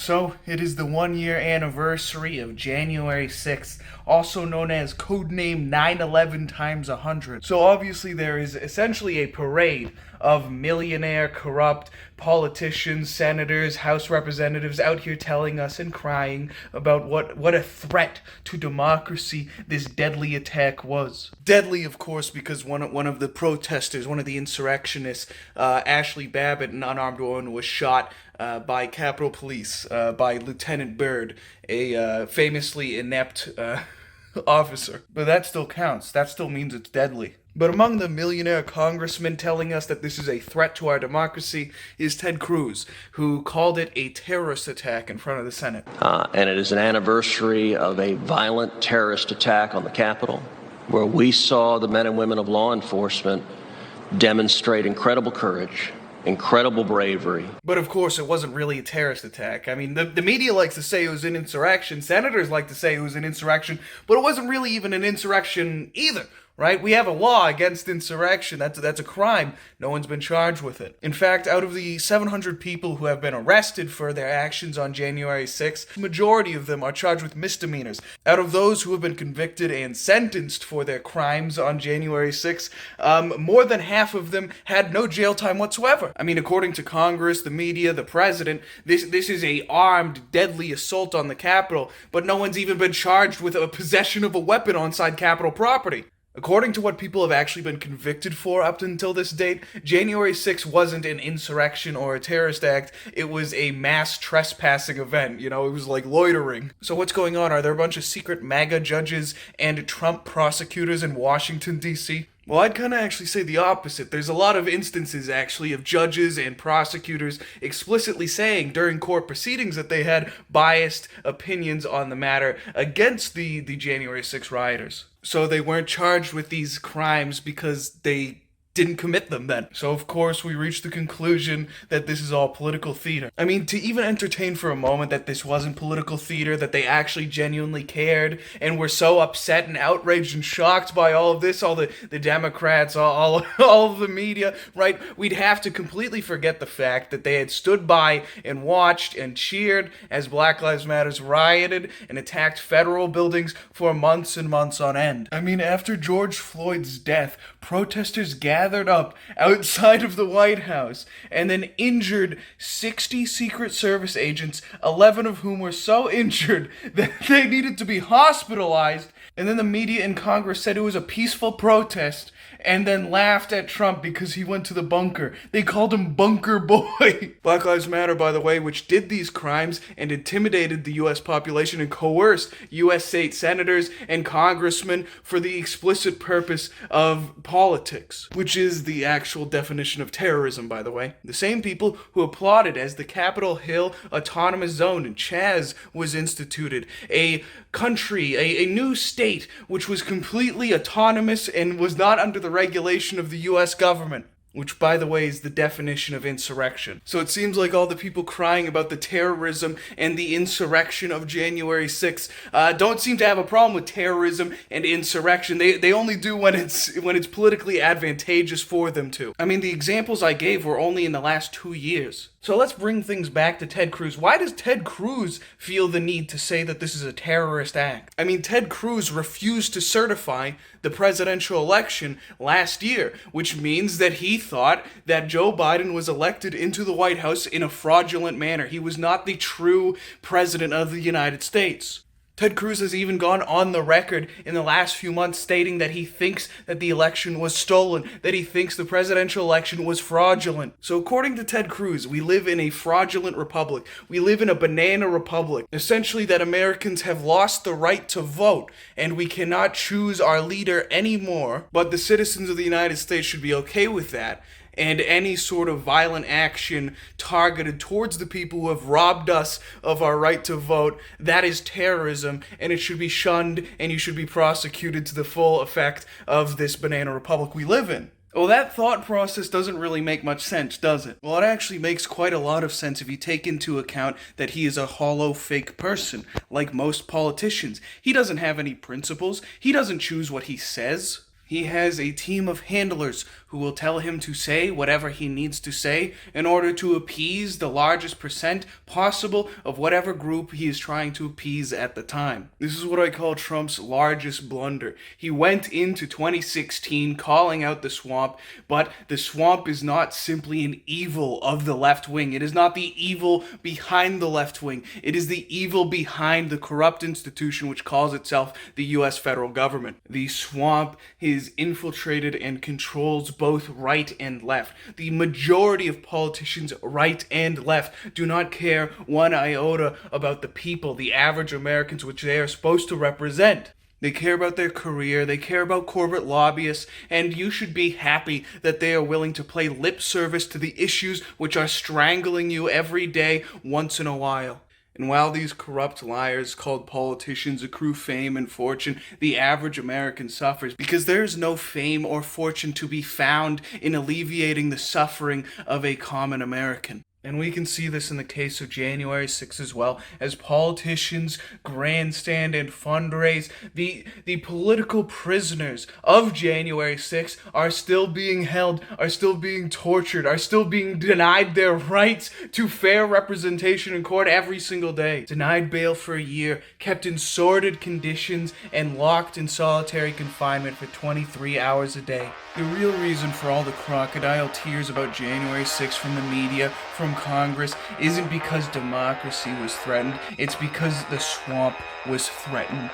So, it is the 1 year anniversary of January 6th, also known as codename 9/11 times 100. So, obviously, there is essentially a parade of millionaire, corrupt politicians, senators, House representatives out here telling us and crying about what a threat to democracy this deadly attack was. Deadly, of course, because one of the protesters, one of the insurrectionists, Ashley Babbitt, an unarmed woman, was shot by Capitol Police, by Lieutenant Byrd, a famously inept officer. But that still counts. That still means it's deadly. But among the millionaire congressmen telling us that this is a threat to our democracy is Ted Cruz, who called it a terrorist attack in front of the Senate. And it is an anniversary of a violent terrorist attack on the Capitol, where we saw the men and women of law enforcement demonstrate incredible courage, incredible bravery. But of course, it wasn't really a terrorist attack. I mean, the media likes to say it was an insurrection, senators like to say it was an insurrection, but it wasn't really even an insurrection either. Right? We have a law against insurrection. That's a crime. No one's been charged with it. In fact, out of the 700 people who have been arrested for their actions on January 6th, the majority of them are charged with misdemeanors. Out of those who have been convicted and sentenced for their crimes on January 6th, more than half of them had no jail time whatsoever. I mean, according to Congress, the media, the president, this is a armed, deadly assault on the Capitol, but no one's even been charged with a possession of a weapon onside Capitol property. According to what people have actually been convicted for up until this date, January 6th wasn't an insurrection or a terrorist act, it was a mass trespassing event, it was like loitering. So what's going on? Are there a bunch of secret MAGA judges and Trump prosecutors in Washington, D.C.? Well, I'd kind of actually say the opposite. There's a lot of instances, actually, of judges and prosecutors explicitly saying during court proceedings that they had biased opinions on the matter against the January 6 rioters. So they weren't charged with these crimes because they didn't commit them then. So of course we reached the conclusion that this is all political theater. I mean, to even entertain for a moment that this wasn't political theater, that they actually genuinely cared and were so upset and outraged and shocked by all of this, all the Democrats, all of the media, right? We'd have to completely forget the fact that they had stood by and watched and cheered as Black Lives Matter rioted and attacked federal buildings for months and months on end. I mean, after George Floyd's death, protesters gathered up outside of the White House and then injured 60 Secret Service agents, 11 of whom were so injured that they needed to be hospitalized. And then the media in Congress said it was a peaceful protest and then laughed at Trump because he went to the bunker. They called him Bunker Boy. Black Lives Matter, by the way, which did these crimes and intimidated the U.S. population and coerced U.S. state senators and congressmen for the explicit purpose of politics, which is the actual definition of terrorism, by the way. The same people who applauded as the Capitol Hill Autonomous Zone in Chaz was instituted, a country, a new state, which was completely autonomous and was not under the regulation of the U.S. government, which, by the way, is the definition of insurrection. So it seems like all the people crying about the terrorism and the insurrection of January 6th don't seem to have a problem with terrorism and insurrection. They only do when it's politically advantageous for them to. I mean, the examples I gave were only in the last 2 years. So let's bring things back to Ted Cruz. Why does Ted Cruz feel the need to say that this is a terrorist act? I mean, Ted Cruz refused to certify the presidential election last year, which means that he thought that Joe Biden was elected into the White House in a fraudulent manner. He was not the true president of the United States. Ted Cruz has even gone on the record in the last few months stating that he thinks that the election was stolen, that he thinks the presidential election was fraudulent. So according to Ted Cruz, we live in a fraudulent republic. We live in a banana republic. Essentially that Americans have lost the right to vote and we cannot choose our leader anymore, but the citizens of the United States should be okay with that. And any sort of violent action targeted towards the people who have robbed us of our right to vote, that is terrorism, and it should be shunned, and you should be prosecuted to the full effect of this banana republic we live in. Well, that thought process doesn't really make much sense, does it? Well, it actually makes quite a lot of sense if you take into account that he is a hollow, fake person, like most politicians. He doesn't have any principles. He doesn't choose what he says. He has a team of handlers who will tell him to say whatever he needs to say in order to appease the largest percent possible of whatever group he is trying to appease at the time. This is what I call Trump's largest blunder. He went into 2016 calling out the swamp, but the swamp is not simply an evil of the left wing. It is not the evil behind the left wing. It is the evil behind the corrupt institution which calls itself the U.S. federal government. The swamp is infiltrated and controls both right and left. The majority of politicians, right and left, do not care one iota about the people, the average Americans, which they are supposed to represent. They care about their career, they care about corporate lobbyists, and you should be happy that they are willing to play lip service to the issues which are strangling you every day once in a while. And while these corrupt liars called politicians accrue fame and fortune, the average American suffers because there is no fame or fortune to be found in alleviating the suffering of a common American. And we can see this in the case of January 6th as well, as politicians grandstand and fundraise. The political prisoners of January 6th are still being held, are still being tortured, are still being denied their rights to fair representation in court every single day. Denied bail for a year, kept in sordid conditions, and locked in solitary confinement for 23 hours a day. The real reason for all the crocodile tears about January 6th from the media, from Congress, isn't because democracy was threatened, it's because the swamp was threatened.